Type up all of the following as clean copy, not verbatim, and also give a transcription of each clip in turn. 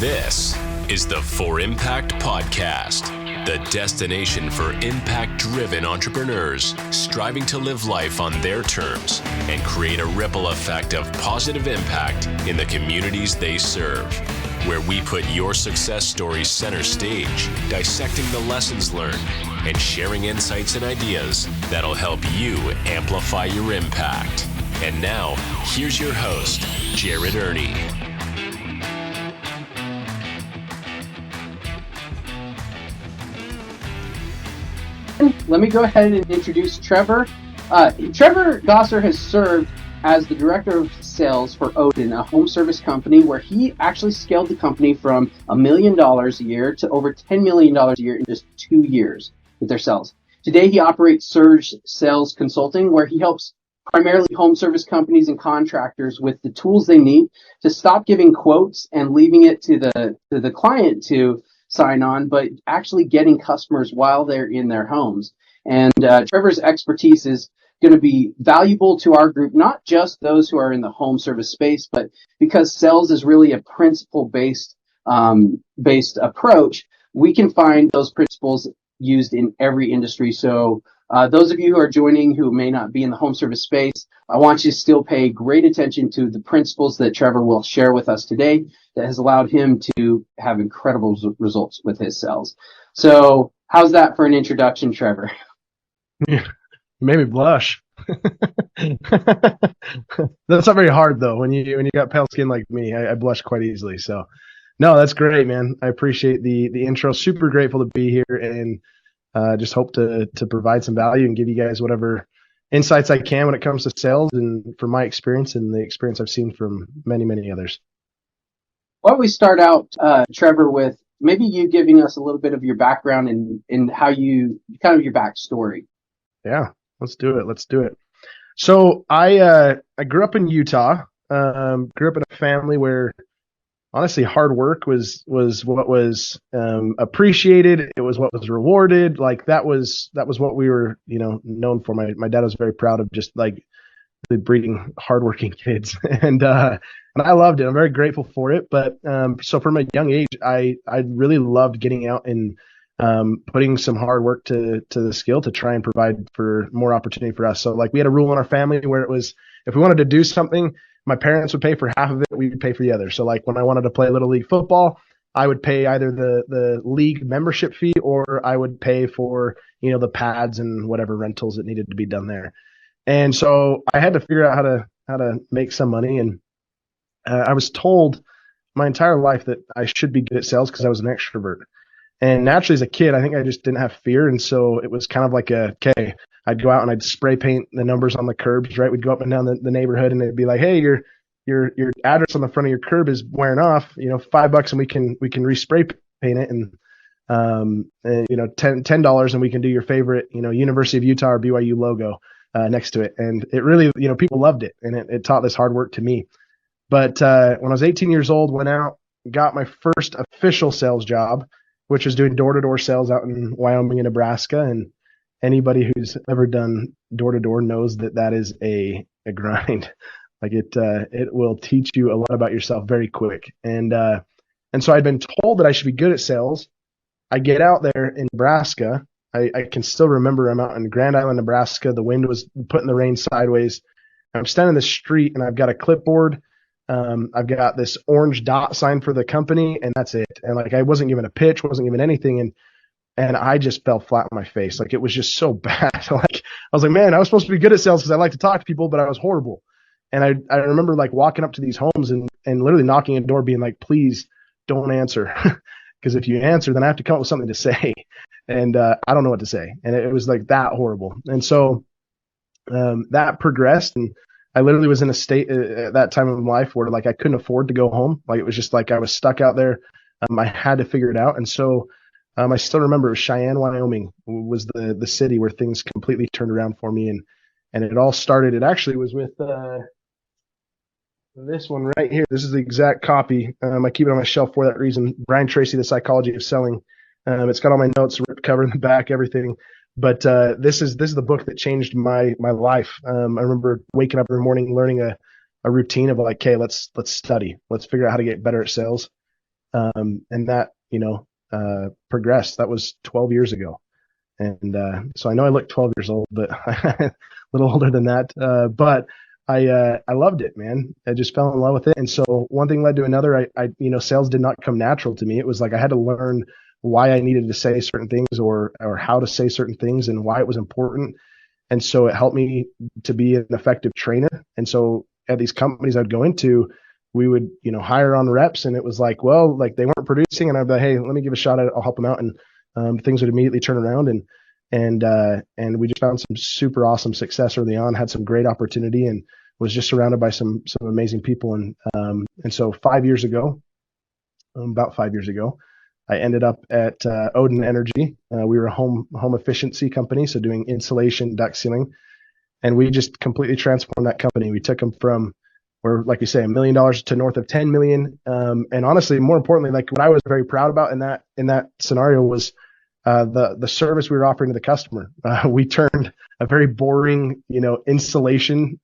This is the For Impact Podcast, the destination for impact-driven entrepreneurs striving to live life on their terms and create a ripple effect of positive impact in the communities they serve. Where we put your success stories center stage, dissecting the lessons learned and sharing insights and ideas that'll help you amplify your impact. And now, here's your host, Jared Ernie. Let me go ahead and introduce Trevor. Trevor Gosar has served as the director of sales for Odin, a home service company where he actually scaled the company from $1 million a year to over $10 million a year in just 2 years with their sales. Today, he operates Surge Sales Consulting, where he helps primarily home service companies and contractors with the tools they need to stop giving quotes and leaving it to the client to sign on, but actually getting customers while they're in their homes. And Trevor's expertise is going to be valuable to our group, not just those who are in the home service space, but because sales is really a principle-based approach, we can find those principles used in every industry. So those of you who are joining who may not be in the home service space, I want you to still pay great attention to the principles that Trevor will share with us today that has allowed him to have incredible results with his sales. So how's that for an introduction, Trevor? Yeah, made me blush. That's not very hard though. When you got pale skin like me, I blush quite easily. So no, that's great, man. I appreciate the intro. Super grateful to be here, and just hope to provide some value and give you guys whatever insights I can when it comes to sales and from my experience and the experience I've seen from many, many others. Why don't we start out, Trevor, with maybe you giving us a little bit of your background and how you, kind of your backstory. Yeah, let's do it. So I grew up in Utah, grew up in a family where honestly hard work was what was appreciated. It was what was rewarded. Like that was what we were, known for. My dad was very proud of just like breeding hardworking kids, and I loved it. I'm very grateful for it. But so from a young age, I really loved getting out and putting some hard work to the skill to try and provide for more opportunity for us. So like we had a rule in our family where it was, if we wanted to do something, my parents would pay for half of it, we would pay for the other. So like when I wanted to play Little League football, I would pay either the league membership fee or I would pay for, the pads and whatever rentals that needed to be done there. And so I had to figure out how to make some money. And I was told my entire life that I should be good at sales because I was an extrovert. And naturally as a kid, I think I just didn't have fear. And so it was kind of like okay, I'd go out and I'd spray paint the numbers on the curbs, right? We'd go up and down the neighborhood and it'd be like, hey, your address on the front of your curb is wearing off, $5 and we can respray paint it and $10 and we can do your favorite, University of Utah or BYU logo next to it. And it really, people loved it, and it taught this hard work to me. But when I was 18 years old, went out, got my first official sales job, which was doing door-to-door sales out in Wyoming and Nebraska. And anybody who's ever done door-to-door knows that is a grind. Like it will teach you a lot about yourself very quick. And so I'd been told that I should be good at sales. I get out there in Nebraska. I can still remember I'm out in Grand Island, Nebraska. The wind was putting the rain sideways. I'm standing in the street and I've got a clipboard. I've got this orange dot sign for the company, and that's it. And like I wasn't given a pitch, wasn't given anything, and I just fell flat on my face. Like it was just so bad. Like I was like, man, I was supposed to be good at sales because I like to talk to people, but I was horrible. And I remember like walking up to these homes and literally knocking on a door, being like, please don't answer, because if you answer, then I have to come up with something to say, and I don't know what to say. And it was like that horrible. And so that progressed, and I literally was in a state at that time of my life where like I couldn't afford to go home. Like it was just like I was stuck out there. I had to figure it out. And so I still remember it was Cheyenne, Wyoming was the city where things completely turned around for me. And it all started, it actually was with this one right here. This is the exact copy. I keep it on my shelf for that reason. Brian Tracy, The Psychology of Selling. It's got all my notes, ripped cover in the back, everything. But this is the book that changed my life. I remember waking up every morning, learning a routine of like, okay, let's study, let's figure out how to get better at sales. And that, progressed. That was 12 years ago. And so I know I look 12 years old, but a little older than that. But I loved it, man. I just fell in love with it. And so one thing led to another. Sales did not come natural to me. It was like I had to learn why I needed to say certain things or how to say certain things and why it was important. And so it helped me to be an effective trainer. And so at these companies I'd go into, we would, hire on reps, and it was like, well, like they weren't producing, and I'd be like, hey, let me give a shot at it. I'll help them out. And things would immediately turn around. And we just found some super awesome success early on, had some great opportunity, and was just surrounded by some amazing people. And so about 5 years ago, I ended up at Odin Energy. We were a home efficiency company, so doing insulation, duct sealing, and we just completely transformed that company. We took them from where, like you say, $1 million to north of 10 million. And honestly, more importantly, like what I was very proud about in that scenario was the service we were offering to the customer. We turned a very boring, insulation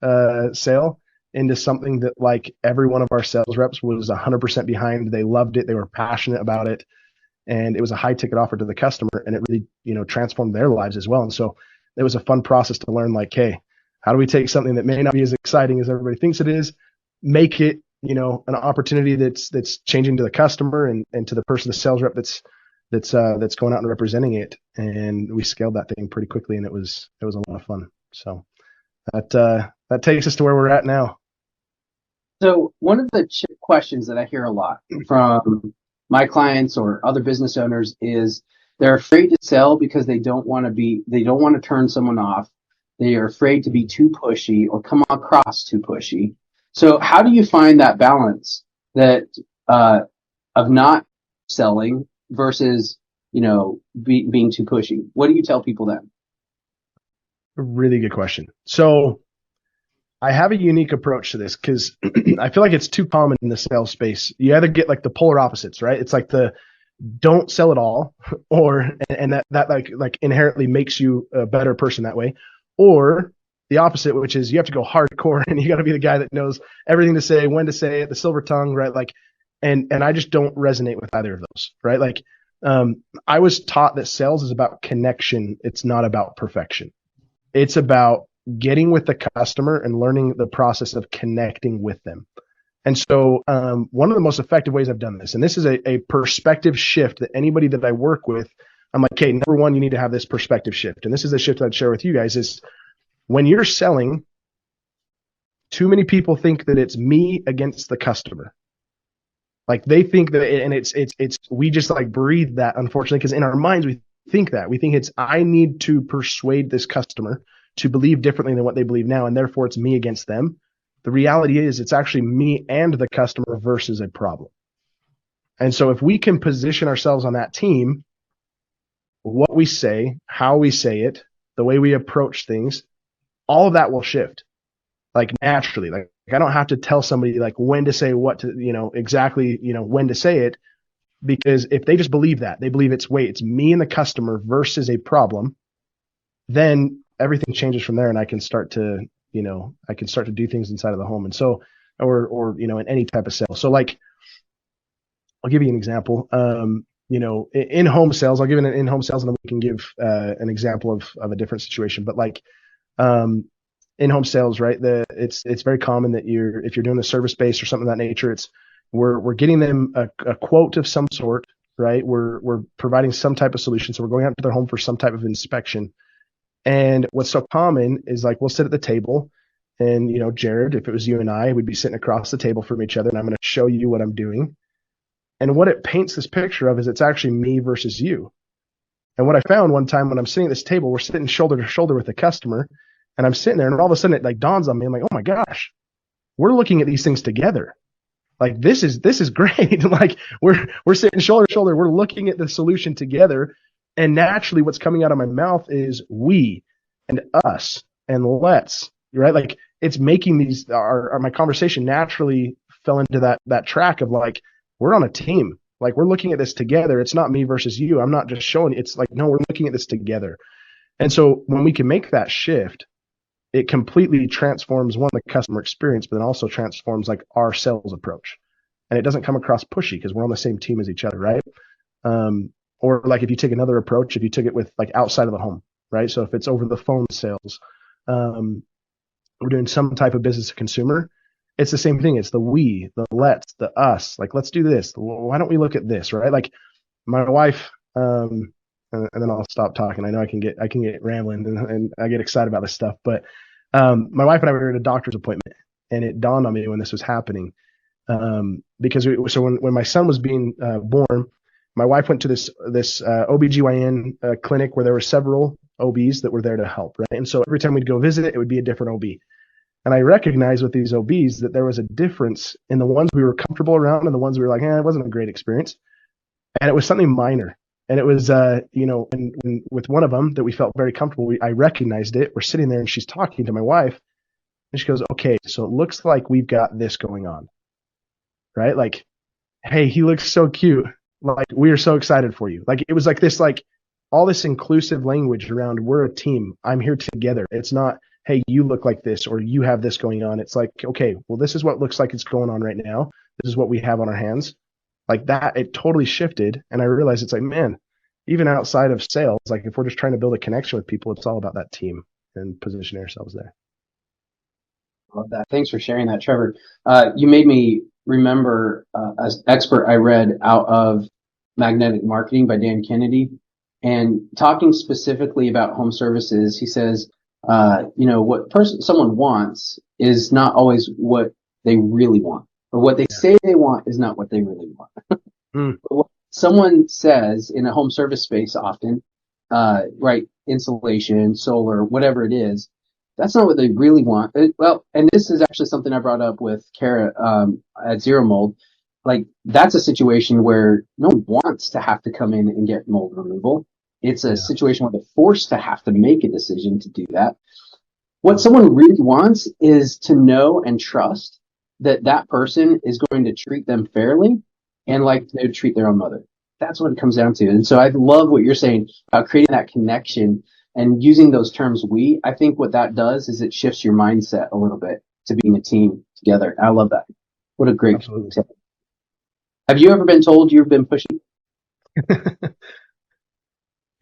sale into something that like every one of our sales reps was 100% behind. They loved it. They were passionate about it. And it was a high ticket offer to the customer, and it really, transformed their lives as well. And so it was a fun process to learn, like, hey, how do we take something that may not be as exciting as everybody thinks it is, make it, an opportunity that's changing to the customer and to the person, the sales rep that's going out and representing it. And we scaled that thing pretty quickly, and it was a lot of fun. So that takes us to where we're at now. So one of the questions that I hear a lot from my clients or other business owners is they're afraid to sell because they don't want to turn someone off. They are afraid to be too pushy or come across too pushy. So how do you find that balance that of not selling versus, being too pushy? What do you tell people then? A really good question. So I have a unique approach to this because I feel like it's too common in the sales space. You either get like the polar opposites, right? It's like the don't sell at all, and that like inherently makes you a better person that way, or the opposite, which is you have to go hardcore and you got to be the guy that knows everything to say, when to say it, the silver tongue, right? Like, and I just don't resonate with either of those, right? Like, I was taught that sales is about connection. It's not about perfection. It's about getting with the customer and learning the process of connecting with them. And so one of the most effective ways I've done this, and this is a perspective shift that anybody that I work with, I'm like, okay, number one, you need to have this perspective shift. And this is a shift I'd share with you guys is when you're selling, too many people think that it's me against the customer. Like they think that, and it's we just like breathe that, unfortunately, because in our minds, we think it's, I need to persuade this customer to believe differently than what they believe now, and therefore it's me against them. The reality is it's actually me and the customer versus a problem. And so if we can position ourselves on that team, what we say, how we say it, the way we approach things, all of that will shift like naturally. Like I don't have to tell somebody like when to say what to, exactly, when to say it, because if they just believe that, they believe it's me and the customer versus a problem, then everything changes from there, and I can start to do things inside of the home. And so, or in any type of sale. So like, I'll give you an example. In home sales, I'll give an in-home sales, and then we can give an example of a different situation. But like, in-home sales, right? It's very common that if you're doing the service based or something of that nature, we're getting them a quote of some sort, right? We're providing some type of solution. So we're going out to their home for some type of inspection. And what's so common is like we'll sit at the table, and Jared, if it was you and I, we'd be sitting across the table from each other, and I'm going to show you what I'm doing. And what it paints this picture of is it's actually me versus you. And what I found one time when I'm sitting at this table, we're sitting shoulder to shoulder with the customer, and I'm sitting there, and all of a sudden it like dawns on me. I'm like, oh my gosh, we're looking at these things together. Like this is great. Like we're sitting shoulder to shoulder. We're looking at the solution together. And naturally what's coming out of my mouth is we and us and let's, right? Like it's making my conversation naturally fell into that track of like, we're on a team. Like we're looking at this together. It's not me versus you. I'm not just showing. It's like, no, we're looking at this together. And so when we can make that shift, it completely transforms the customer experience, but then also transforms like our sales approach. and it doesn't come across pushy because we're on the same team as each other, right? Or like if you take another approach, if you took it with like outside of the home, right? So if it's over the phone sales, we're doing some type of business to consumer, it's the same thing. It's the we, the let's, the us. Like, let's do this. Why don't we look at this, right? Like my wife, and then I'll stop talking. I know I can get rambling and I get excited about this stuff. But my wife and I were at a doctor's appointment, and it dawned on me when this was happening. Because when my son was being born, my wife went to this OBGYN clinic where there were several OBs that were there to help, right? And so every time we'd go visit it would be a different OB. And I recognized with these OBs that there was a difference in the ones we were comfortable around and the ones we were like, it wasn't a great experience. And it was something minor. And it was, and with one of them that we felt very comfortable, I recognized it. We're sitting there and she's talking to my wife and she goes, okay, so it looks like we've got this going on, right? Like, hey, he looks so cute. Like, we are so excited for you. Like, it was like this, like all this inclusive language around we're a team. I'm here together. It's not, hey, you look like this or you have this going on. It's like, okay, well, this is what looks like it's going on right now. This is what we have on our hands. Like that, it totally shifted. And I realized it's like, man, even outside of sales, like if we're just trying to build a connection with people, it's all about that team and positioning ourselves there. Love that. Thanks for sharing that, Trevor. You made me remember an expert I read out of Magnetic Marketing by Dan Kennedy, and talking specifically about home services. He says, what someone wants is not always what they really want, or what they say they want is not what they really want. But what someone says in a home service space often, right, insulation, solar, whatever it is, that's not what they really want. And this is actually something I brought up with Kara at Zero Mold. Like, that's a situation where no one wants to have to come in and get mold removal. It's a situation where they're forced to have to make a decision to do that. What someone really wants is to know and trust that that person is going to treat them fairly and like they would treat their own mother. That's what it comes down to. And so I love what you're saying about creating that connection and using those terms we. I think what that does is it shifts your mindset a little bit to being a team together. I love that. What a great tip. Have you ever been told you've been pushing?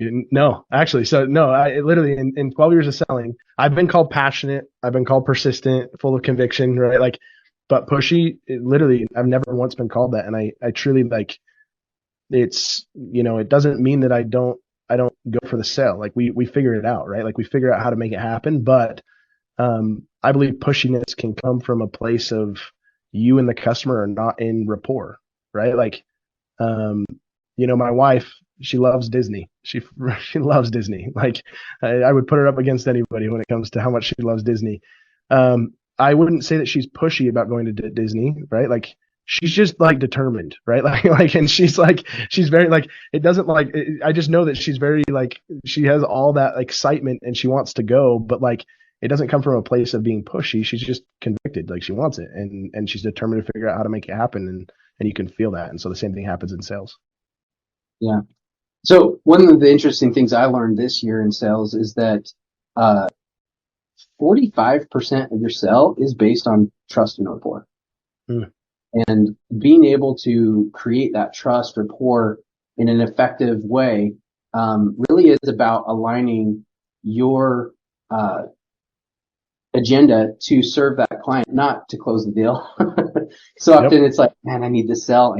No, actually. So no, I literally in 12 years of selling, I've been called passionate. I've been called persistent, full of conviction, right? Like, but pushy, literally, I've never once been called that. And I truly like, it's, it doesn't mean that I don't go for the sale. Like we figure it out, right? Like we figure out how to make it happen. But I believe pushiness can come from a place of you and the customer are not in rapport, right? Like, my wife, she loves Disney. She loves Disney. Like I would put her up against anybody when it comes to how much she loves Disney. I wouldn't say that she's pushy about going to Disney, right? Like she's just like determined, right? Like, and she's very like, it doesn't like, I just know that she's very like, she has all that excitement and she wants to go, but like, it doesn't come from a place of being pushy. She's just convicted. Like she wants it and she's determined to figure out how to make it happen. And you can feel that. And so the same thing happens in sales. Yeah. So one of the interesting things I learned this year in sales is that 45% of your sale is based on trust and rapport. And being able to create that trust rapport in an effective way really is about aligning your agenda to serve that client, not to close the deal. So often it's like, man, I need to sell.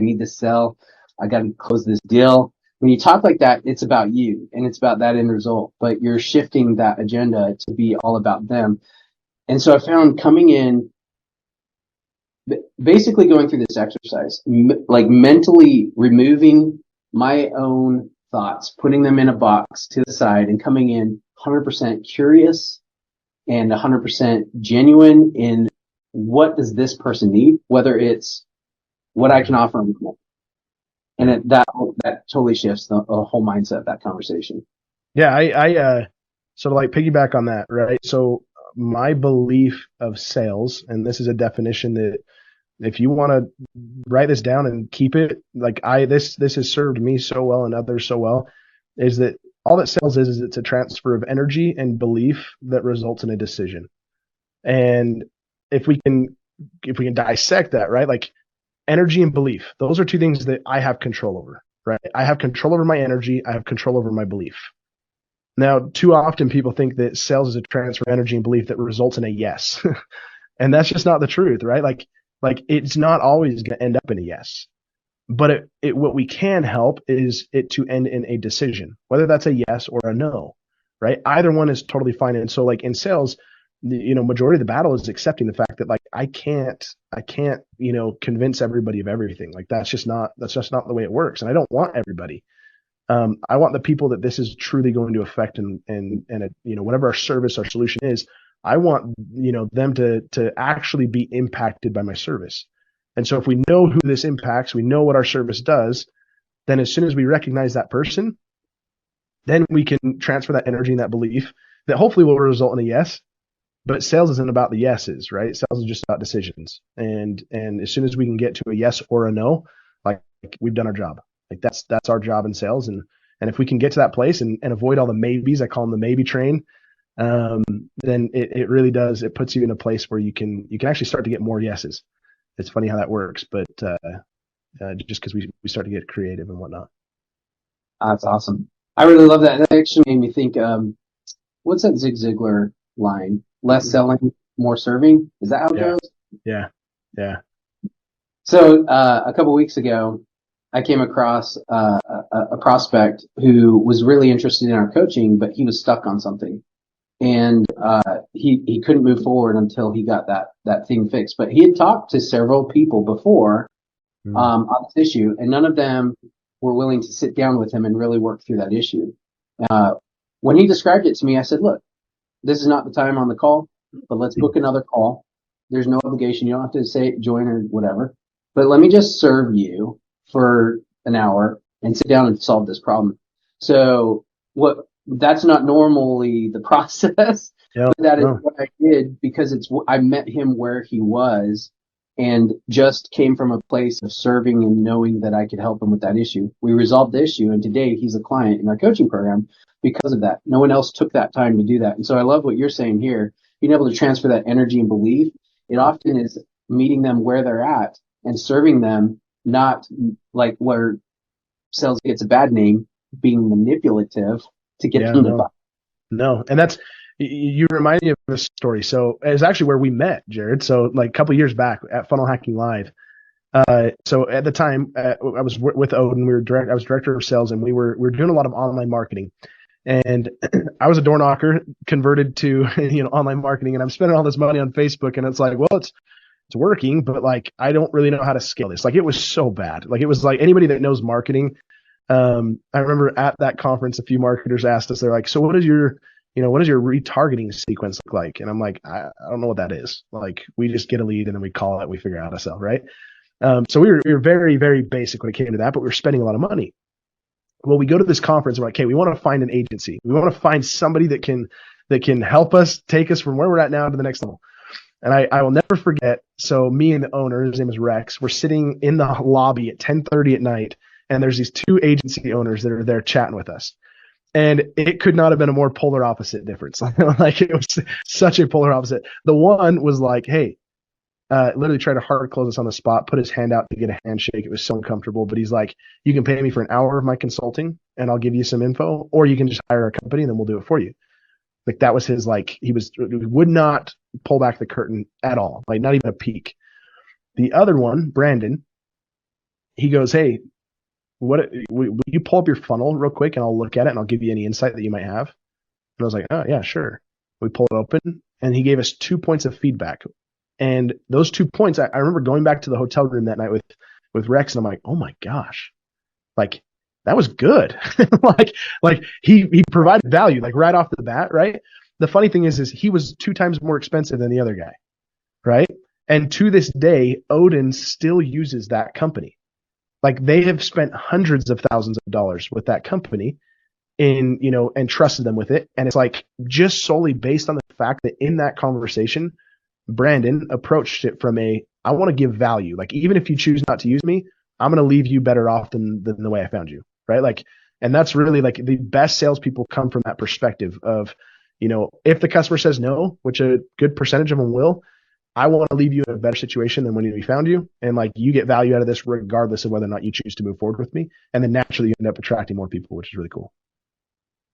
I got to close this deal. When you talk like that, it's about you and it's about that end result, but you're shifting that agenda to be all about them. And so I found coming in, basically going through this exercise, like mentally removing my own thoughts, putting them in a box to the side and coming in 100% curious and 100% genuine in what does this person need, whether it's what I can offer them. And that totally shifts the whole mindset of that conversation. Yeah, I sort of like piggyback on that, right? So my belief of sales, and this is a definition that if you want to write this down and keep it, like this has served me so well and others so well, is that all that sales is it's a transfer of energy and belief that results in a decision. And if we can dissect that, right? Like energy and belief. Those are two things that I have control over, right? I have control over my energy. I have control over my belief. Now, too often people think that sales is a transfer of energy and belief that results in a yes. And that's just not the truth, right? Like it's not always going to end up in a yes. But what we can help is it to end in a decision, whether that's a yes or a no, right? Either one is totally fine. And so like in sales, majority of the battle is accepting the fact that like I can't, convince everybody of everything. Like that's just not the way it works. And I don't want everybody. I want the people that this is truly going to affect and whatever our service, our solution is, I want, them to actually be impacted by my service. And so if we know who this impacts, we know what our service does, then as soon as we recognize that person, then we can transfer that energy and that belief that hopefully will result in a yes. But sales isn't about the yeses, right? Sales is just about decisions. And as soon as we can get to a yes or a no, like we've done our job. Like that's our job in sales. And if we can get to that place and avoid all the maybes, I call them the maybe train, then it really does. It puts you in a place where you can actually start to get more yeses. It's funny how that works, but just because we start to get creative and whatnot. That's awesome. I really love that. That actually made me think, what's that Zig Ziglar line? Less selling, more serving. Is that how it goes? Yeah. So a couple weeks ago, I came across a prospect who was really interested in our coaching, but he was stuck on something. And he couldn't move forward until he got that thing fixed. But he had talked to several people before on this issue, and none of them were willing to sit down with him and really work through that issue. When he described it to me, I said, look, this is not the time on the call, but let's book another call. There's no obligation. You don't have to say join or whatever. But let me just serve you for an hour and sit down and solve this problem. So that's not normally the process, but that is what I did because I met him where he was and just came from a place of serving and knowing that I could help him with that issue. We resolved the issue, and today he's a client in our coaching program because of that. No one else took that time to do that. And so I love what you're saying here, being able to transfer that energy and belief. It often is meeting them where they're at and serving them, not like where sales gets a bad name, being manipulative to get them to buy. No, and that's, you remind me of this story. So it's actually where we met, Jared. So like a couple of years back at Funnel Hacking Live. So at the time, I was with Odin. I was director of sales, and we were doing a lot of online marketing. And I was a door knocker converted to online marketing, and I'm spending all this money on Facebook, and it's like, well, it's working, but like I don't really know how to scale this. Like it was so bad. Like it was like anybody that knows marketing. I remember at that conference, a few marketers asked us, they're like, so what does your retargeting sequence look like? And I'm like, I don't know what that is. Like we just get a lead and then we call it, we figure out how to sell, right? So we were very, very basic when it came to that, but we were spending a lot of money. Well, we go to this conference, we're like, okay, we want to find an agency. We want to find somebody that can help us take us from where we're at now to the next level. And I will never forget. So me and the owner, his name is Rex, we're sitting in the lobby at 10:30 at night. And there's these two agency owners that are there chatting with us. And it could not have been a more polar opposite difference. Like it was such a polar opposite. The one was like, hey, literally tried to hard close us on the spot, put his hand out to get a handshake. It was so uncomfortable. But he's like, you can pay me for an hour of my consulting and I'll give you some info, or you can just hire a company and then we'll do it for you. Like that was his, like, he would not pull back the curtain at all. Like not even a peek. The other one, Brandon, he goes, hey, will you pull up your funnel real quick and I'll look at it and I'll give you any insight that you might have? And I was like, oh yeah, sure. We pulled it open and he gave us 2 points of feedback. And those 2 points, I remember going back to the hotel room that night with Rex, and I'm like, oh my gosh, like that was good. like he provided value like right off the bat, right? The funny thing is he was 2 times more expensive than the other guy, right? And to this day, Odin still uses that company. Like they have spent hundreds of thousands of dollars with that company and trusted them with it. And it's like just solely based on the fact that in that conversation, Brandon approached it from I want to give value. Like even if you choose not to use me, I'm going to leave you better off than the way I found you. Right. Like, and that's really like the best salespeople come from that perspective of, if the customer says no, which a good percentage of them will, I want to leave you in a better situation than when we found you. And like, you get value out of this regardless of whether or not you choose to move forward with me. And then naturally you end up attracting more people, which is really cool.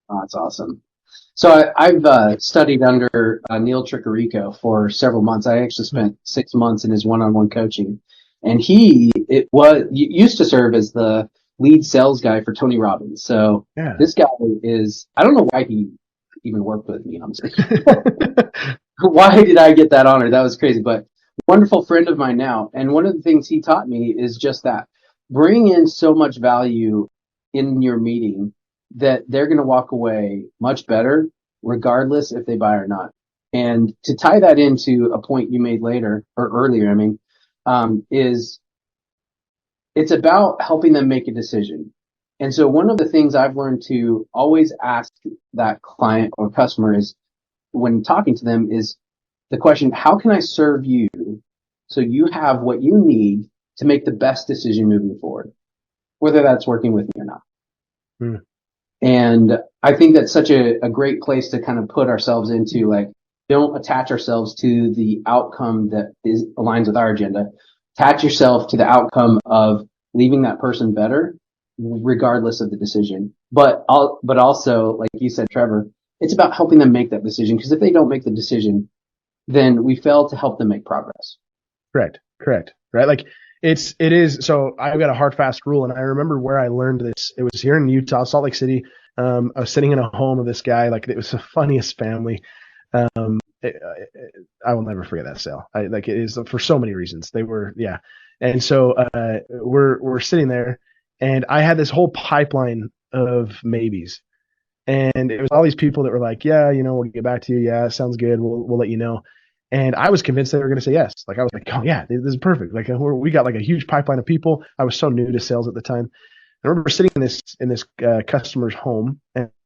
Oh, that's awesome. So I've studied under Neil Tricarico for several months. I actually spent 6 months in his one-on-one coaching, and used to serve as the lead sales guy for Tony Robbins. So Yeah. this guy I don't know why he even worked with me. Why did I get that honor? That was crazy, but wonderful friend of mine now. And one of the things he taught me is just that: bring in so much value in your meeting that they're going to walk away much better, regardless if they buy or not. And to tie that into a point you made earlier, is it's about helping them make a decision. And so one of the things I've learned to always ask that client or customer is, when talking to them, is the question, how can I serve you so you have what you need to make the best decision moving forward, whether that's working with me or not? Hmm. And I think that's such a great place to kind of put ourselves into, like, don't attach ourselves to the outcome that aligns with our agenda. Attach yourself to the outcome of leaving that person better, regardless of the decision. But also, like you said, Trevor, it's about helping them make that decision, because if they don't make the decision, then we fail to help them make progress. Correct. Right. Like it is. So I've got a hard, fast rule. And I remember where I learned this. It was here in Utah, Salt Lake City. I was sitting in a home of this guy. Like, it was the funniest family. I will never forget that sale. It is for so many reasons. They were, yeah. And so, we're sitting there, and I had this whole pipeline of maybes, and it was all these people that were like, yeah, we'll get back to you. Yeah, sounds good. We'll let you know. And I was convinced they were going to say yes. Like, I was like, oh yeah, this is perfect. Like, we got like a huge pipeline of people. I was so new to sales at the time. I remember sitting in this customer's home,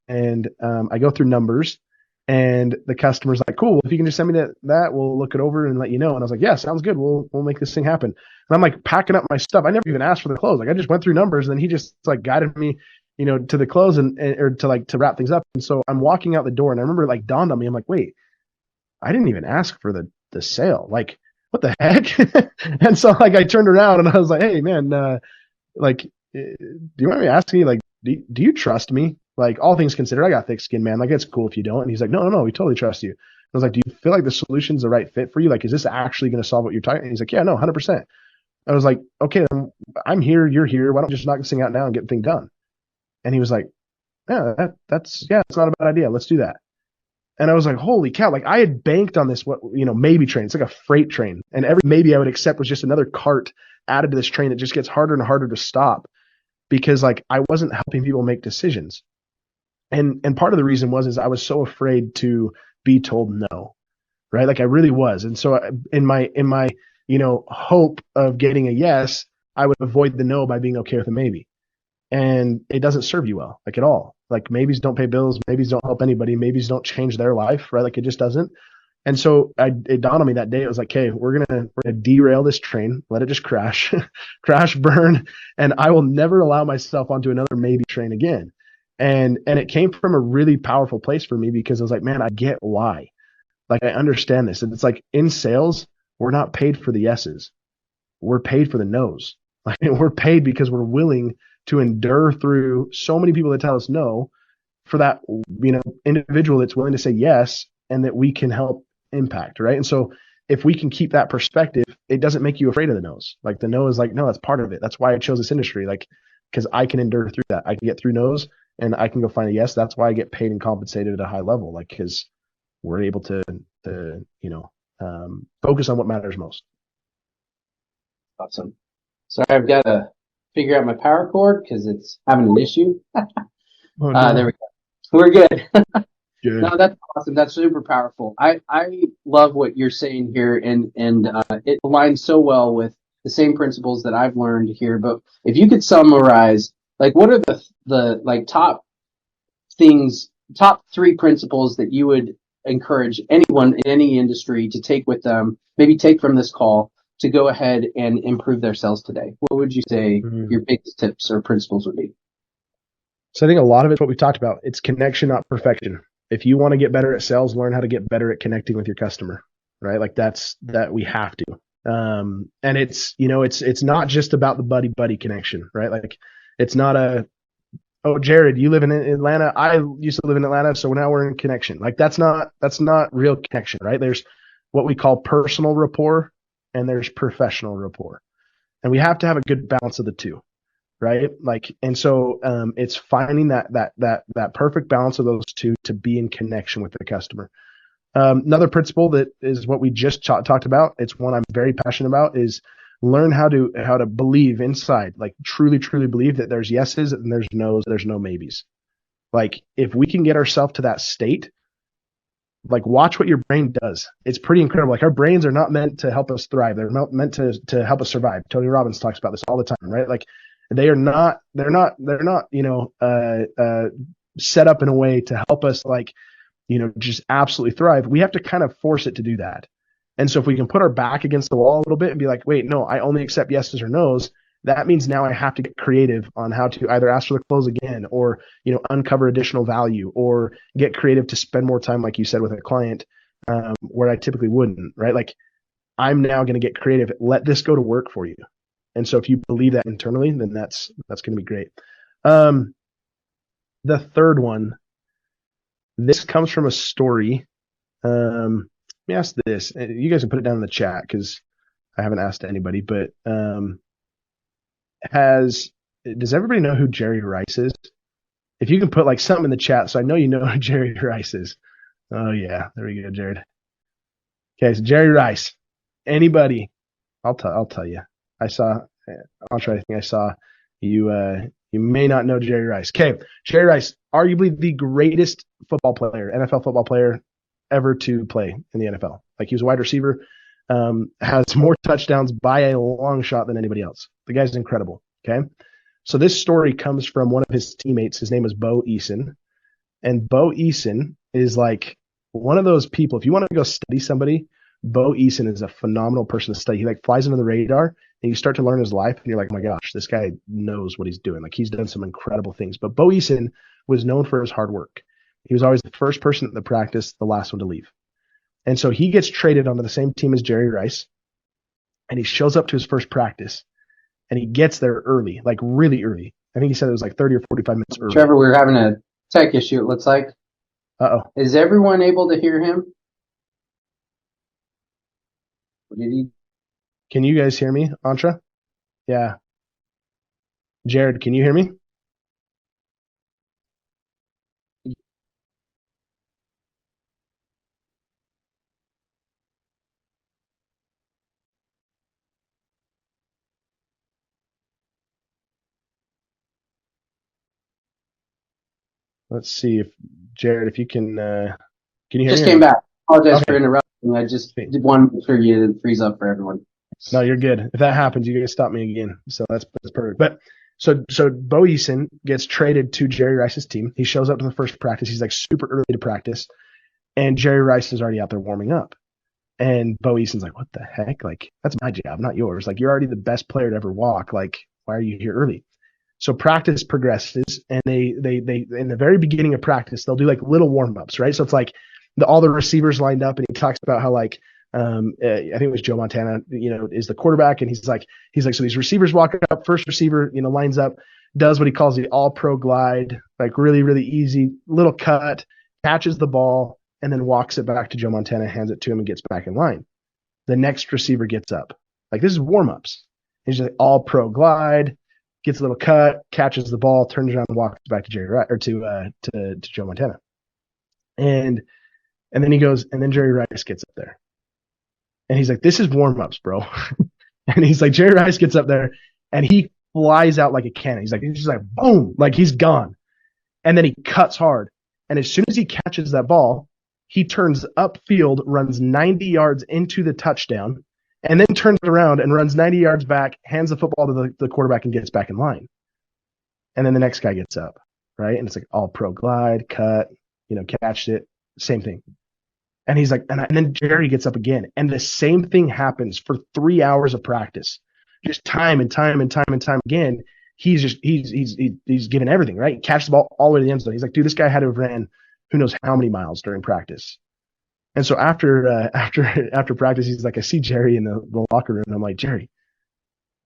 and I go through numbers, and the customer's like, cool, if you can just send me that, we'll look it over and let you know. And I was like, yeah, sounds good. We'll make this thing happen. And I'm like packing up my stuff. I never even asked for the close. Like, I just went through numbers, and then he just like guided me, to the close or to wrap things up. And so I'm walking out the door, and I remember it like dawned on me. I'm like, wait, I didn't even ask for the sale. Like, what the heck? And so like I turned around and I was like, hey man, like, do you mind me asking you, like, do you trust me? Like, all things considered, I got thick skin, man. Like, it's cool if you don't. And he's like, no, we totally trust you. I was like, do you feel like the solution's the right fit for you? Like, is this actually going to solve what you're talking? And he's like, yeah, no, 100%. I was like, okay, then I'm here, you're here. Why don't we just knock this thing out now and get the thing done? And he was like, yeah, it's not a bad idea. Let's do that. And I was like, holy cow. Like, I had banked on this, maybe train. It's like a freight train. And every maybe I would accept was just another cart added to this train that just gets harder and harder to stop, because like I wasn't helping people make decisions. And part of the reason is I was so afraid to be told no, right? Like, I really was. And so in my hope of getting a yes, I would avoid the no by being okay with a maybe. And it doesn't serve you well, like, at all. Like, maybes don't pay bills, maybes don't help anybody, maybes don't change their life, right? Like, it just doesn't. And so it dawned on me that day. It was like, okay, we're gonna derail this train, let it just crash, burn, and I will never allow myself onto another maybe train again. And it came from a really powerful place for me, because I was like, man, I get why. Like, I understand this. And it's like, in sales, we're not paid for the yeses, we're paid for the nos. Like, we're paid because we're willing to endure through so many people that tell us no, for that individual that's willing to say yes, and that we can help impact, right? And so if we can keep that perspective, it doesn't make you afraid of the no's. Like, the no is like, no, that's part of it. That's why I chose this industry. Like, because I can endure through that. I can get through no's, and I can go find a yes. That's why I get paid and compensated at a high level. Like, because we're able to focus on what matters most. Awesome. Sorry, I've got to figure out my power cord because it's having an issue. Oh, no. There we go. We're good. Good. No, that's awesome. That's super powerful. I love what you're saying here, and it aligns so well with the same principles that I've learned here. But if you could summarize, like, what are the like top three principles that you would encourage anyone in any industry to take with them, maybe take from this call to go ahead and improve their sales today? What would you say your biggest tips or principles would be? So I think a lot of it's what we talked about. It's connection, not perfection. If you want to get better at sales, learn how to get better at connecting with your customer, right? Like that we have to. And it's not just about the buddy connection, right? Like it's not oh, Jared, you live in Atlanta. I used to live in Atlanta, so now we're in connection. Like that's not real connection, right? There's what we call personal rapport and there's professional rapport. And we have to have a good balance of the two, right? Like, and so it's finding that perfect balance of those two to be in connection with the customer. Another principle that is what we just talked about, it's one I'm very passionate about, is learn how to believe inside, like truly believe that there's yeses and there's no's, there's no maybes. Like if we can get ourselves to that state, like watch what your brain does. It's pretty incredible. Like our brains are not meant to help us thrive. They're not meant to help us survive. Tony Robbins talks about this all the time, right? Like they're not, set up in a way to help us just absolutely thrive. We have to kind of force it to do that. And so if we can put our back against the wall a little bit and be like, wait, no, I only accept yeses or nos, that means now I have to get creative on how to either ask for the close again or, uncover additional value or get creative to spend more time, like you said, with a client where I typically wouldn't, right? Like I'm now going to get creative. Let this go to work for you. And so if you believe that internally, then that's going to be great. The third one, this comes from a story. Let me ask this. You guys can put it down in the chat because I haven't asked anybody, but does everybody know who Jerry Rice is? If you can put like something in the chat so I know you know who Jerry Rice is. Oh yeah, there we go, Jared. Okay, so Jerry Rice. Anybody? I'll tell you. I saw you. You may not know Jerry Rice. Okay, Jerry Rice, arguably the greatest football player, NFL football player ever to play in the NFL. Like he was a wide receiver, has more touchdowns by a long shot than anybody else. The guy's incredible. Okay, so this story comes from one of his teammates. His name is Bo Eason, and Bo Eason is like one of those people. If you want to go study somebody, Bo Eason is a phenomenal person to study. He like flies under the radar, and you start to learn his life, and you're like, oh my gosh, this guy knows what he's doing. Like he's done some incredible things. But Bo Eason was known for his hard work. He was always the first person at the practice, the last one to leave. And so he gets traded onto the same team as Jerry Rice, and he shows up to his first practice, and he gets there early, like really early. I think he said it was like 30 or 45 minutes early. Trevor, we're having a tech issue, it looks like. Uh-oh. Is everyone able to hear him? Can you guys hear me, Antra? Yeah. Jared, can you hear me? Let's see if Jared, if you can you hear just me? Came back. Apologize for interrupting. I just did want to make sure you didn't freeze up for everyone. No, you're good. If that happens, you guys stop me again. So that's perfect. But so Bo Eason gets traded to Jerry Rice's team. He shows up to the first practice. He's like super early to practice, and Jerry Rice is already out there warming up. And Bo Eason's like, what the heck? Like, that's my job, not yours. Like, you're already the best player to ever walk. Like, why are you here early? So practice progresses, and they in the very beginning of practice, they'll do like little warm-ups, right? So it's like all the receivers lined up, and he talks about how like I think it was Joe Montana, is the quarterback, and he's like, so these receivers walk up, first receiver, lines up, does what he calls the all-pro glide, like really, really easy, little cut, catches the ball, and then walks it back to Joe Montana, hands it to him, and gets back in line. The next receiver gets up. Like, this is warm-ups. He's like all-pro glide, gets a little cut, catches the ball, turns around and walks back to Jerry Rice, or to Joe Montana. And then he goes, and then Jerry Rice gets up there. And he's like, this is warm-ups, bro. And he's like, Jerry Rice gets up there, and he flies out like a cannon. He's just like, boom, like he's gone. And then he cuts hard. And as soon as he catches that ball, he turns upfield, runs 90 yards into the touchdown, and then turns around and runs 90 yards back, hands the football to the quarterback, and gets back in line. And then the next guy gets up, right? And it's like all pro glide, cut, catched it, same thing. And he's like, and then Jerry gets up again, and the same thing happens for 3 hours of practice, just time and time again. He's giving everything, right? Catches the ball all the way to the end zone. He's like, dude, this guy had to have ran who knows how many miles during practice. And so after practice, he's like, I see Jerry in the locker room, and I'm like, Jerry,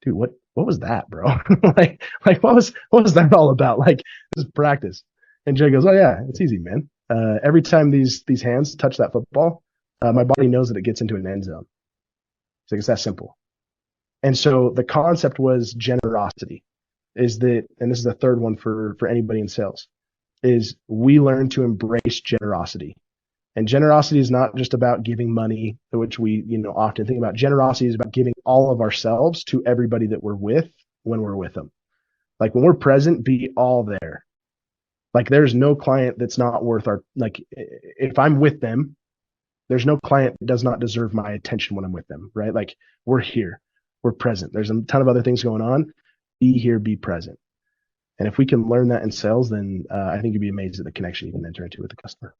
dude, what was that, bro? like what was that all about? Like, this is practice. And Jerry goes, oh yeah, it's easy, man. Every time these hands touch that football, my body knows that it gets into an end zone. It's like, it's that simple. And so the concept was generosity. Is that, and this is the third one for anybody in sales, is we learn to embrace generosity. And generosity is not just about giving money, which we, often think about. Generosity is about giving all of ourselves to everybody that we're with when we're with them. Like, when we're present, be all there. Like, there's no client that's not worth if I'm with them, there's no client that does not deserve my attention when I'm with them, right? Like, we're here, we're present. There's a ton of other things going on. Be here, be present. And if we can learn that in sales, then I think you'd be amazed at the connection you can enter into with the customer.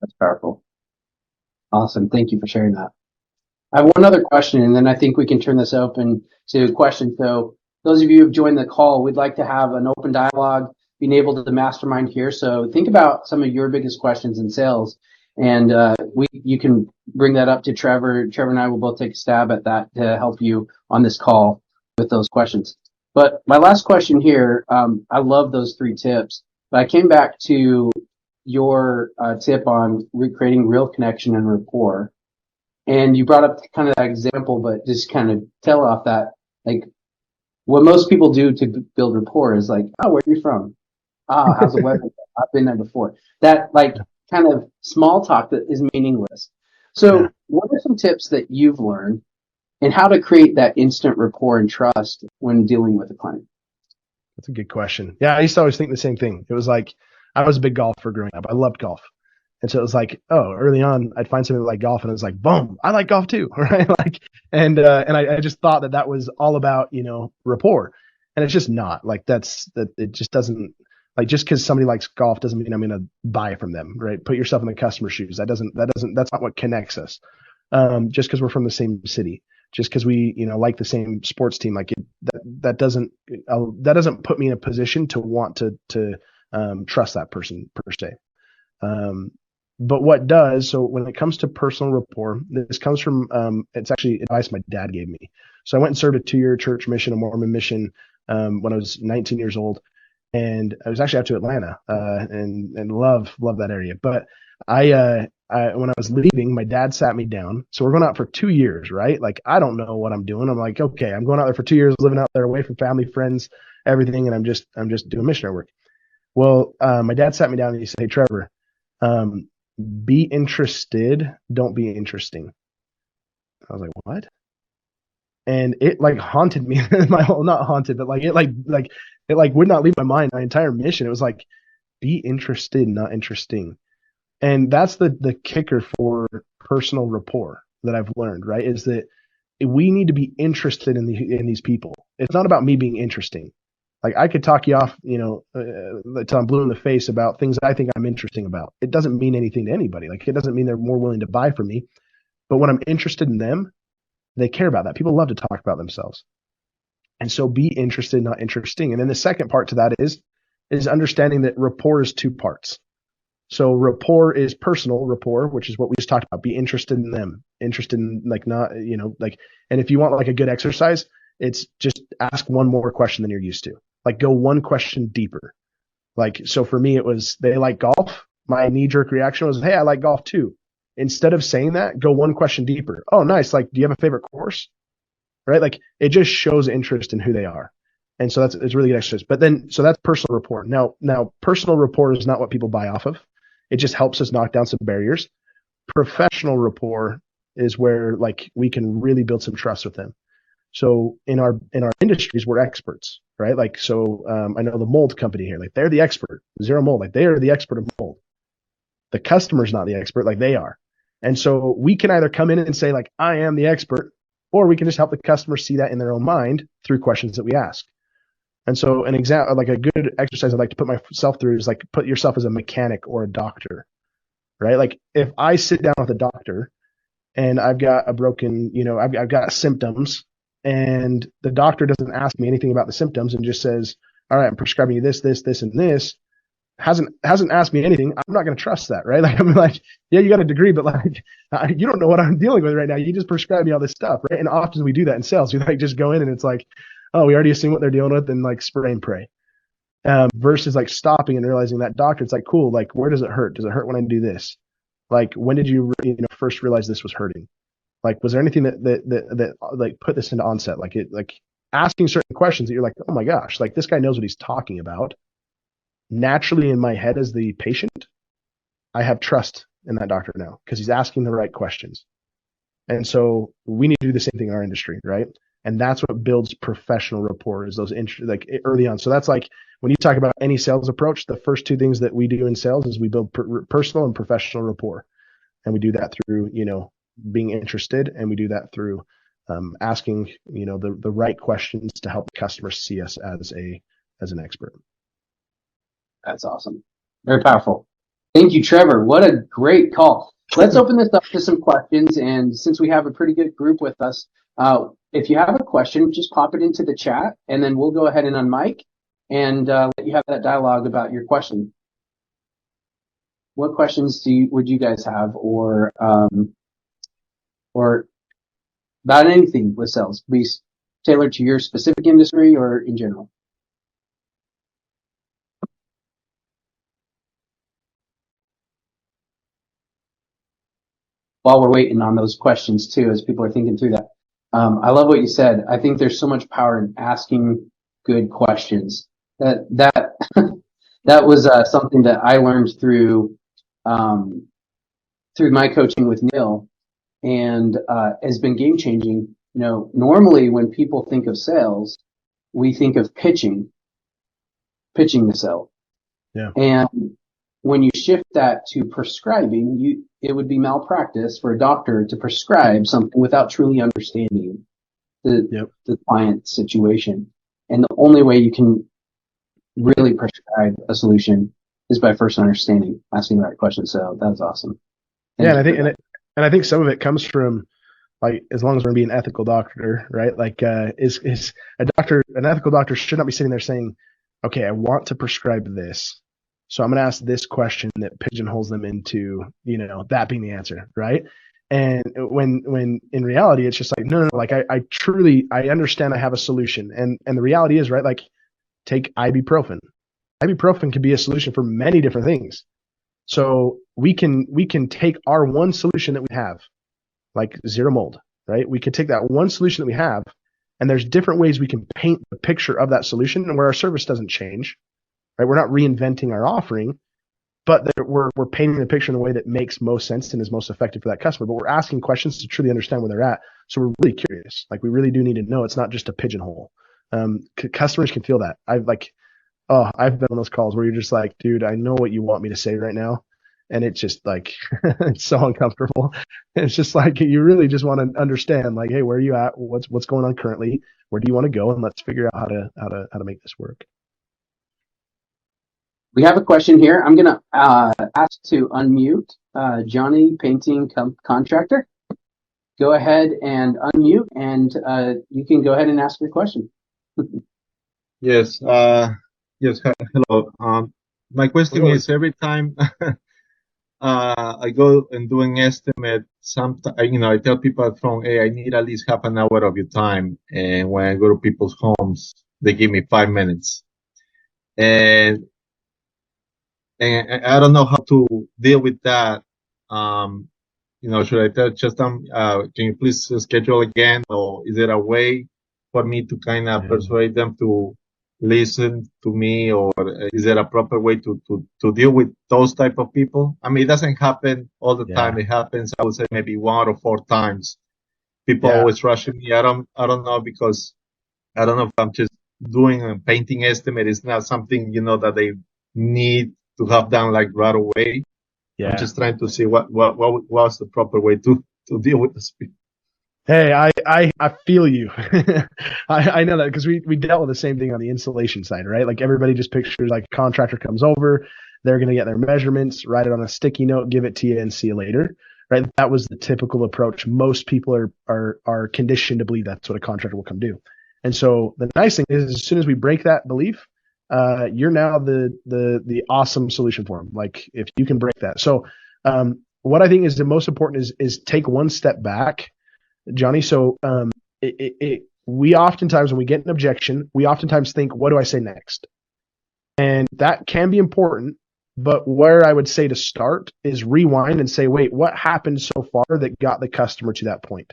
That's powerful. Awesome. Thank you for sharing that. I have one other question, and then I think we can turn this open to questions. So those of you who have joined the call, we'd like to have an open dialogue, being able to mastermind here. So think about some of your biggest questions in sales, and you can bring that up to Trevor. Trevor and I will both take a stab at that to help you on this call with those questions. But my last question here, I love those 3 tips, but I came back to your tip on creating real connection and rapport. And you brought up kind of that example, but just kind of tell off that, like, what most people do to build rapport is like, oh, where are you from? Oh, how's the weather? I've been there before. That, like, kind of small talk that is meaningless. So what are some tips that you've learned and how to create that instant rapport and trust when dealing with a client? That's a good question. Yeah, I used to always think the same thing. It was like, I was a big golfer growing up. I loved golf. And so it was like, oh, early on, I'd find somebody that liked golf, and it was like, boom, I like golf too, right? And I just thought that was all about, rapport, and it's just not. Like, it just doesn't, like, just because somebody likes golf doesn't mean I'm going to buy from them, right? Put yourself in the customer's shoes. That's not what connects us. Just because we're from the same city, just because we, like the same sports team, like that doesn't put me in a position to want to trust that person per se. But what does, so when it comes to personal rapport, this comes from, it's actually advice my dad gave me. So I went and served a 2-year church mission, a Mormon mission, when I was 19 years old. And I was actually out to Atlanta, and love that area. But I when I was leaving, my dad sat me down. So we're going out for 2 years, right? Like, I don't know what I'm doing. I'm like, okay, I'm going out there for 2 years, living out there away from family, friends, everything. And I'm just doing missionary work. Well, my dad sat me down and he said, hey, Trevor, be interested, don't be interesting. I was like, what? And it, like, haunted me my whole, not haunted, but like, it would not leave my mind my entire mission. It was like, be interested, not interesting. And that's the kicker for personal rapport that I've learned, right? Is that we need to be interested in these people. It's not about me being interesting. Like, I could talk you off, till I'm blue in the face about things I think I'm interesting about. It doesn't mean anything to anybody. Like, it doesn't mean they're more willing to buy from me. But when I'm interested in them, they care about that. People love to talk about themselves. And so be interested, not interesting. And then the second part to that is understanding that rapport is 2 parts. So rapport is personal rapport, which is what we just talked about. Be interested in them, interested in, like, not, and if you want, like, a good exercise, it's just ask one more question than you're used to. Like, go one question deeper. Like, so for me, it was, they like golf. My knee-jerk reaction was, hey, I like golf too. Instead of saying that, go one question deeper. Oh, nice. Like, do you have a favorite course? Right? Like, it just shows interest in who they are. And so it's a really good exercise. But then, so that's personal rapport. Now, personal rapport is not what people buy off of. It just helps us knock down some barriers. Professional rapport is where, like, we can really build some trust with them. So in our industries, we're experts, right? Like, so I know the mold company here, like, they're the expert, Zero Mold, like, they are the expert of mold. The customer's not the expert, like they are. And so we can either come in and say, like, I am the expert, or we can just help the customer see that in their own mind through questions that we ask. And so an example, like, a good exercise I'd like to put myself through is, like, put yourself as a mechanic or a doctor, right? Like, if I sit down with a doctor and I've got a broken, I've got symptoms, and the doctor doesn't ask me anything about the symptoms and just says, all right, I'm prescribing you this, and this. hasn't asked me anything, I'm not going to trust that, right? Like, I'm like, yeah, you got a degree, but like, you don't know what I'm dealing with right now. You just prescribe me all this stuff, right? And often we do that in sales. We like just go in and it's like, oh, we already assume what they're dealing with and like spray and pray. Versus like stopping and realizing that doctor, it's like, cool, like, where does it hurt? Does it hurt when I do this? Like, when did you, first realize this was hurting? Like, was there anything that like put this into onset? Like asking certain questions that you're like, oh my gosh, like this guy knows what he's talking about. Naturally in my head as the patient, I have trust in that doctor now because he's asking the right questions. And so we need to do the same thing in our industry, right? And that's what builds professional rapport is those like early on. So that's like when you talk about any sales approach, the first two things that we do in sales is we build personal and professional rapport. And we do that through, being interested, and we do that through asking, the right questions to help the customer see us as an expert. That's awesome. Very powerful. Thank you, Trevor. What a great call. Let's open this up to some questions. And since we have a pretty good group with us, if you have a question, just pop it into the chat, and then we'll go ahead and unmic and let you have that dialogue about your question. What questions would you guys have, or about anything with sales, be tailored to your specific industry or in general? While we're waiting on those questions too, as people are thinking through that, I love what you said. I think there's so much power in asking good questions. That that was something that I learned through my coaching with Neil, and has been game changing. Normally when people think of sales, we think of pitching the sale. Yeah. And when you shift that to prescribing, it would be malpractice for a doctor to prescribe something without truly understanding the client situation. And the only way you can really prescribe a solution is by first asking the right questions. So that was awesome. And I think some of it comes from, like, as long as we're being an ethical doctor, right? Like, is an ethical doctor should not be sitting there saying, okay, I want to prescribe this, so I'm going to ask this question that pigeonholes them into, that being the answer, right? And when in reality, it's just like, no, like I truly understand I have a solution. And the reality is, right, like, take ibuprofen. Ibuprofen can be a solution for many different things. So we can take our one solution that we have, like zero mold, right? We can take that one solution that we have, and there's different ways we can paint the picture of that solution, and where our service doesn't change, right? We're not reinventing our offering, but we're painting the picture in a way that makes most sense and is most effective for that customer. But we're asking questions to truly understand where they're at. So we're really curious. Like, we really do need to know. It's not just a pigeonhole. Customers can feel that. I've been on those calls where you're just like, dude, I know what you want me to say right now. And it's just like, it's so uncomfortable. It's just like, you really just want to understand, like, hey, where are you at? What's going on currently? Where do you want to go? And let's figure out how to make this work. We have a question here. I'm going to ask to unmute Johnny Painting Contractor. Go ahead and unmute, and you can go ahead and ask your question. Yes. Yes. Hello. My question is, every time I go and do an estimate, I tell people at front, hey, I need at least half an hour of your time. And when I go to people's homes, they give me 5 minutes. And I don't know how to deal with that. Should I tell just them, can you please schedule again? Or is there a way for me to kind of persuade them to listen to me? Or is there a proper way to deal with those type of people? I mean, it doesn't happen all the time. It happens, I would say, maybe 1 or 4 times. People always rushing me. I don't know, because I don't know if I'm just doing a painting estimate. It's not something, that they need to have done like right away. I'm just trying to see what's the proper way to deal with this people. Hey, I feel you. I know that because we dealt with the same thing on the installation side, right? Like, everybody just pictures, like, a contractor comes over, they're going to get their measurements, write it on a sticky note, give it to you, and see you later, right? That was the typical approach. Most people are conditioned to believe that's what a contractor will come do. And so the nice thing is, as soon as we break that belief, you're now the awesome solution for them. Like if you can break that. So what I think is the most important is take one step back, Johnny. So we oftentimes, when we get an objection, we oftentimes think, what do I say next? And that can be important, but where I would say to start is rewind and say, wait, what happened so far that got the customer to that point?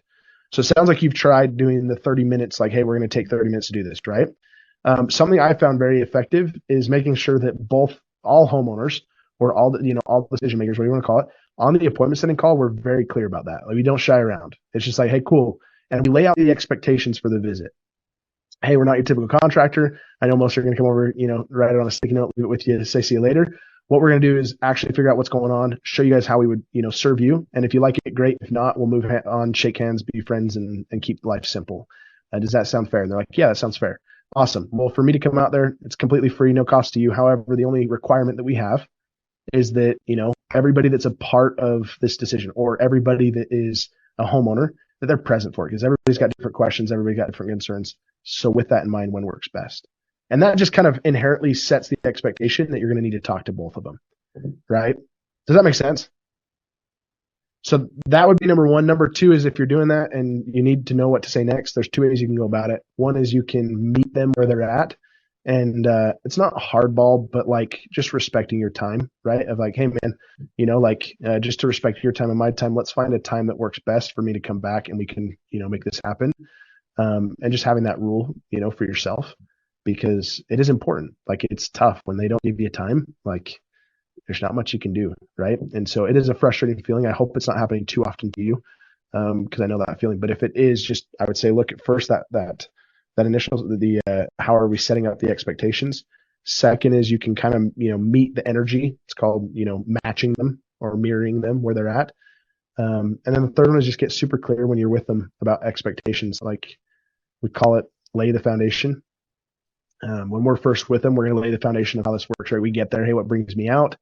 So it sounds like you've tried doing the 30 minutes, like, hey, we're going to take 30 minutes to do this, right? Something I found very effective is making sure that all homeowners or all decision makers, whatever you want to call it, on the appointment setting call, we're very clear about that. Like, we don't shy around. It's just like, hey, cool. And we lay out the expectations for the visit. Hey, we're not your typical contractor. I know most are going to come over, write it on a sticky note, leave it with you, say see you later. What we're going to do is actually figure out what's going on, show you guys how we would, serve you. And if you like it, great. If not, we'll move on, shake hands, be friends, and keep life simple. Does that sound fair? And they're like, yeah, that sounds fair. Awesome. Well, for me to come out there, it's completely free, no cost to you. However, the only requirement that we have is that, everybody that's a part of this decision, or everybody that is a homeowner, that they're present for it, because everybody's got different questions, everybody's got different concerns. So with that in mind, when works best. And that just kind of inherently sets the expectation that you're going to need to talk to both of them, right? Does that make sense? So that would be number one. Number two is, if you're doing that and you need to know what to say next, there's two ways you can go about it. One is you can meet them where they're at. And it's not hardball, but like just respecting your time, right? Of like, hey, man, just to respect your time and my time, let's find a time that works best for me to come back and we can, make this happen. And just having that rule, for yourself, because it is important. Like, it's tough when they don't give you time. Like, there's not much you can do, right? And so it is a frustrating feeling. I hope it's not happening too often to you, because I know that feeling. But if it is, just I would say, look at first that initial how are we setting up the expectations. Second is you can kind of meet the energy. It's called matching them or mirroring them where they're at. And then the third one is just get super clear when you're with them about expectations. Like, we call it lay the foundation. When we're first with them, we're going to lay the foundation of how this works, right? We get there. Hey, what brings me out?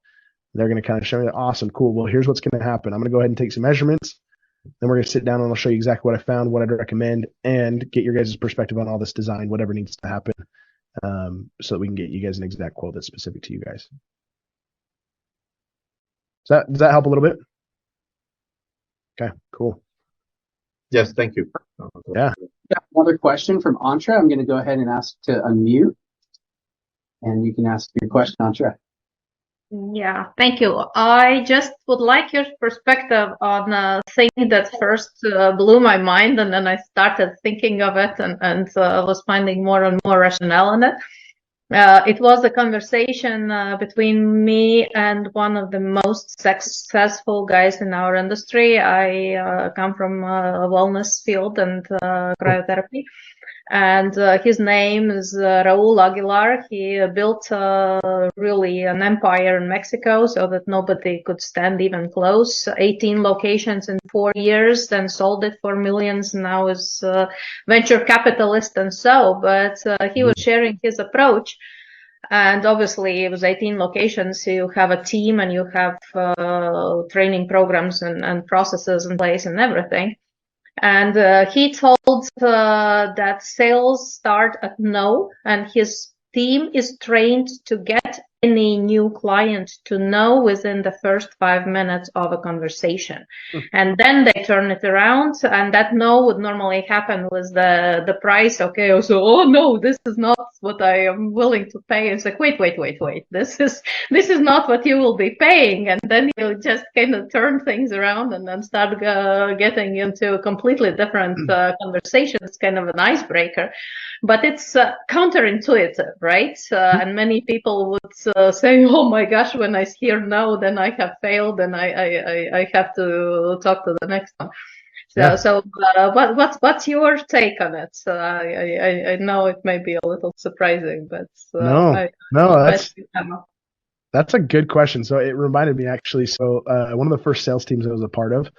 They're going to kind of show me that. Awesome. Cool. Well, here's what's going to happen. I'm going to go ahead and take some measurements. Then we're going to sit down and I'll show you exactly what I found, what I'd recommend, and get your guys' perspective on all this design, whatever needs to happen, so that we can get you guys an exact quote that's specific to you guys. Does that help a little bit? Okay, cool. Yes, thank you. Yeah. Another question from Antra. I'm going to go ahead and ask to unmute, and you can ask your question, Antra. Yeah, thank you. I just would like your perspective on a thing that first blew my mind, and then I started thinking of it and was finding more and more rationale in it. It was a conversation between me and one of the most successful guys in our industry. I come from a wellness field and cryotherapy. And his name is Raul Aguilar. He built really an empire in Mexico so that nobody could stand even close. 18 locations in 4 years, then sold it for millions. Now is venture capitalist and so. But he was sharing his approach. And obviously, it was 18 locations. So you have a team and you have training programs and processes in place and everything. And he told that sales start at no, and his team is trained to get any new client to know within the first 5 minutes of a conversation. And then they turn it around, and that no would normally happen with the price. Okay, so, oh no, this is not what I am willing to pay. It's like, wait. This is not what you will be paying. And then you just kind of turn things around and then start getting into a completely different conversation. It's kind of an icebreaker. But it's counterintuitive, right? And many people would say, oh my gosh, when I hear no, then I have failed and I have to talk to the next one. So what's your take on it? I know it may be a little surprising, but that's a good question. So it reminded me, actually. So one of the first sales teams I was a part of,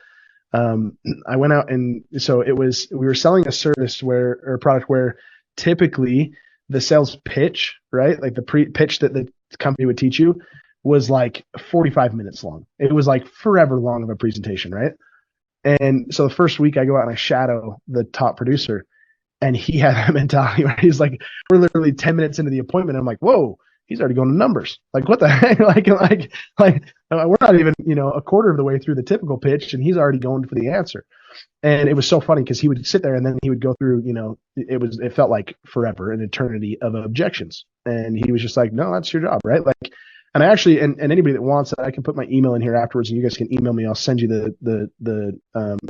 I went out, and so we were selling a service or a product where typically the sales pitch, right? Like the pitch that the company would teach you was like 45 minutes long. It was like forever long of a presentation, right? And so the first week I go out and I shadow the top producer, and he had that mentality where he's like, we're literally 10 minutes into the appointment. I'm like, whoa, he's already going to numbers. Like, what the heck? We're not even, a quarter of the way through the typical pitch, and he's already going for the answer. And it was so funny because he would sit there and then he would go through, it felt like forever, an eternity of objections. And he was just like, no, that's your job, right? Like, and I actually, and anybody that wants it, I can put my email in here afterwards, and you guys can email me. I'll send you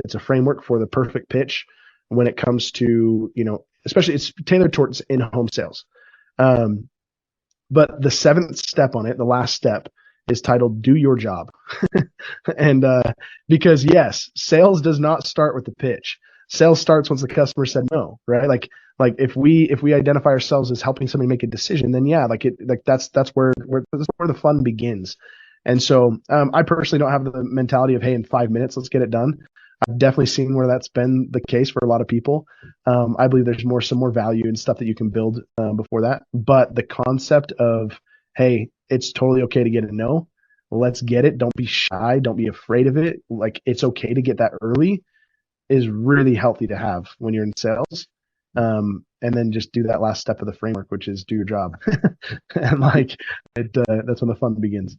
it's a framework for the perfect pitch when it comes to, especially it's tailored towards in-home sales. But the 7th step on it, the last step, is titled "Do Your Job," and because yes, sales does not start with the pitch. Sales starts once the customer said no, right? Like if we identify ourselves as helping somebody make a decision, then yeah, that's where the fun begins. And so I personally don't have the mentality of, hey, in 5 minutes, let's get it done. I've definitely seen where that's been the case for a lot of people. I believe there's some more value and stuff that you can build before that. But the concept of, hey, it's totally okay to get a no. Let's get it. Don't be shy. Don't be afraid of it. Like, it's okay to get that early is really healthy to have when you're in sales. And then just do that last step of the framework, which is do your job. And that's when the fun begins.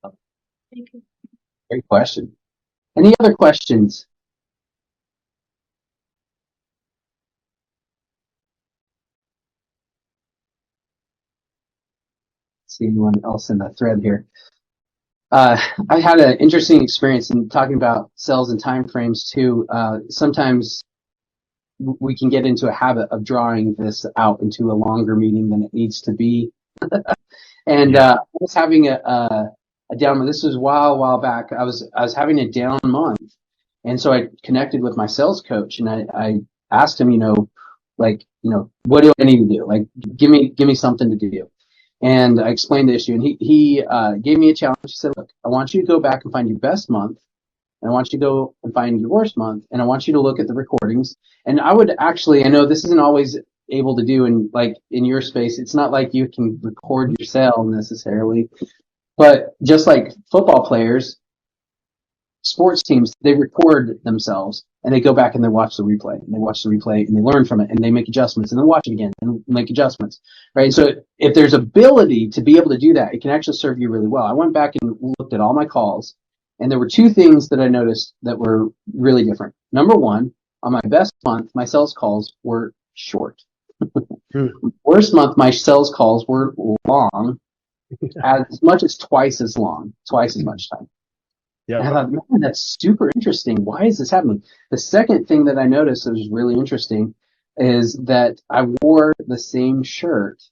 Thank you. Great question. Any other questions? See anyone else in the thread here. I had an interesting experience in talking about sales and time frames too. Sometimes we can get into a habit of drawing this out into a longer meeting than it needs to be. And I was having a down month. This was a while back. I was having a down month, and so I connected with my sales coach, and I asked him, what do I need to do? Like, give me something to do. And I explained the issue, and he gave me a challenge. He said, look, I want you to go back and find your best month, and I want you to go and find your worst month, and I want you to look at the recordings. And I would actually, I know this isn't always able to do in your space. It's not like you can record your sale necessarily, but just like football players, sports teams, they record themselves and they go back and they watch the replay and they learn from it and they make adjustments and then watch it again and make adjustments, right? So if there's ability to be able to do that, it can actually serve you really well. I went back and looked at all my calls, and there were 2 things that I noticed that were really different. Number one, on my best month, my sales calls were short. Worst month, my sales calls were long, as much as twice as much time. Yeah. And I thought, man, that's super interesting. Why is this happening? The second thing that I noticed that was really interesting is that I wore the same shirt.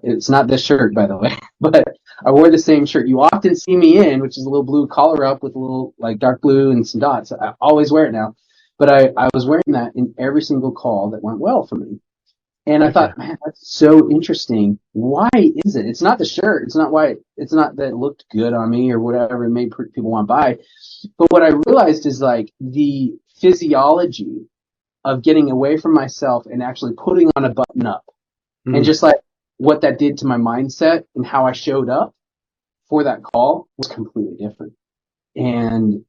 It's not this shirt, by the way, but I wore the same shirt you often see me in, which is a little blue collar up with a little dark blue and some dots. I always wear it now, but I was wearing that in every single call that went well for me. And I thought, man, that's so interesting. Why is it? It's not the shirt. It's not that it looked good on me or whatever it made people want to buy. But what I realized is the physiology of getting away from myself and actually putting on a button up, and just what that did to my mindset and how I showed up for that call was completely different. And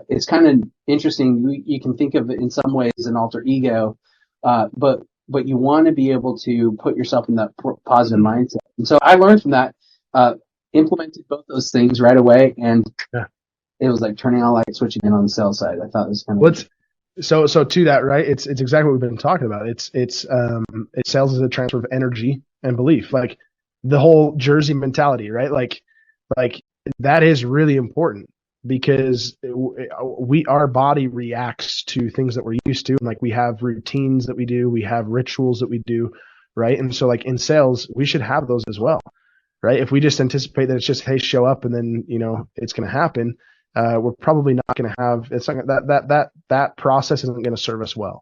it's kind of interesting. You can think of it in some ways an alter ego, but you want to be able to put yourself in that positive mindset. And so I learned from that, implemented both those things right away, and it was like turning on light, switching in on the sales side. I thought it was kind of so to that, right? It's exactly what we've been talking about. It's sales is a transfer of energy and belief, like the whole Jersey mentality, right? Like that is really important, because our body reacts to things that we're used to. Like, we have routines that we do, we have rituals that we do, right? And so in sales, we should have those as well, right? If we just anticipate that it's just, hey, show up and then, it's going to happen, we're probably not going to have, it's not that process isn't going to serve us well.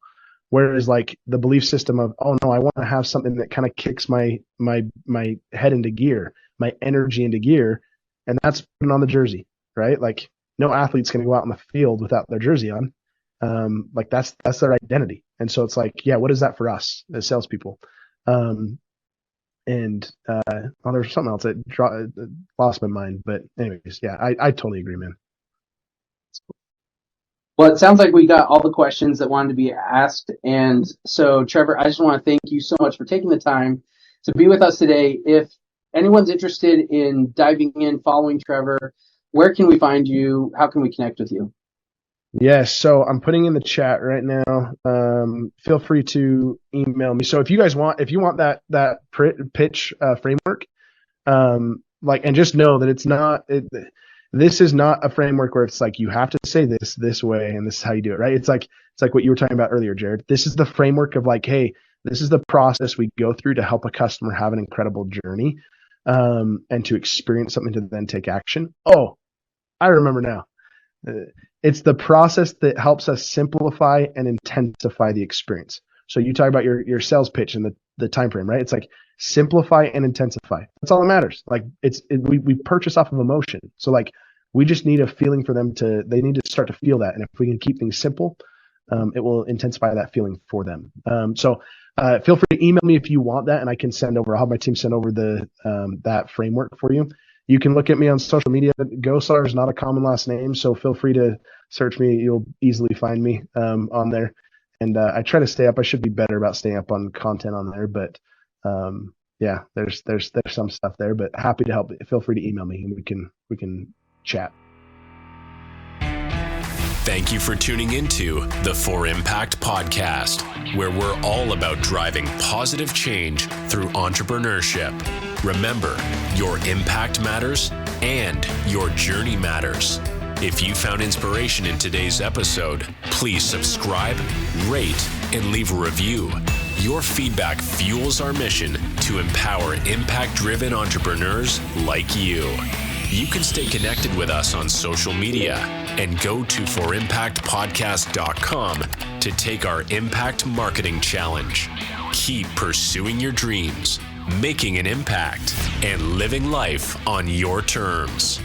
Whereas the belief system of, oh no, I want to have something that kind of kicks my head into gear, my energy into gear, and that's putting on the jersey. Right? Like, no athlete's going to go out in the field without their jersey on. That's their identity. And so it's what is that for us as salespeople? There's something else that lost my mind, but anyways, I totally agree, man. Well, it sounds like we got all the questions that wanted to be asked. And so, Trevor, I just want to thank you so much for taking the time to be with us today. If anyone's interested in diving in, following Trevor, where can we find you? How can we connect with you? Yes, so I'm putting in the chat right now. Feel free to email me. So if you want that pitch framework, and just know that this is not a framework where it's like you have to say this way and this is how you do it, right? It's like what you were talking about earlier, Jared. This is the framework of like, hey, this is the process we go through to help a customer have an incredible journey, and to experience something to then take action. Oh, I remember now. It's the process that helps us simplify and intensify the experience. So you talk about your sales pitch and the time frame, right? It's like simplify and intensify. That's all that matters. Like we purchase off of emotion. So like we just need a feeling for them they need to start to feel that. And if we can keep things simple, it will intensify that feeling for them. So feel free to email me if you want that, and I'll have my team send over that framework for you. You can look at me on social media. Gosar is not a common last name, so feel free to search me. You'll easily find me on there. And I try to stay up. I should be better about staying up on content on there, but yeah, there's some stuff there. But happy to help. Feel free to email me, and we can chat. Thank you for tuning into the For Impact podcast, where we're all about driving positive change through entrepreneurship. Remember, your impact matters and your journey matters. If you found inspiration in today's episode, please subscribe, rate, and leave a review. Your feedback fuels our mission to empower impact-driven entrepreneurs like you. You can stay connected with us on social media and go to forimpactpodcast.com to take our Impact Marketing Challenge. Keep pursuing your dreams, making an impact, and living life on your terms.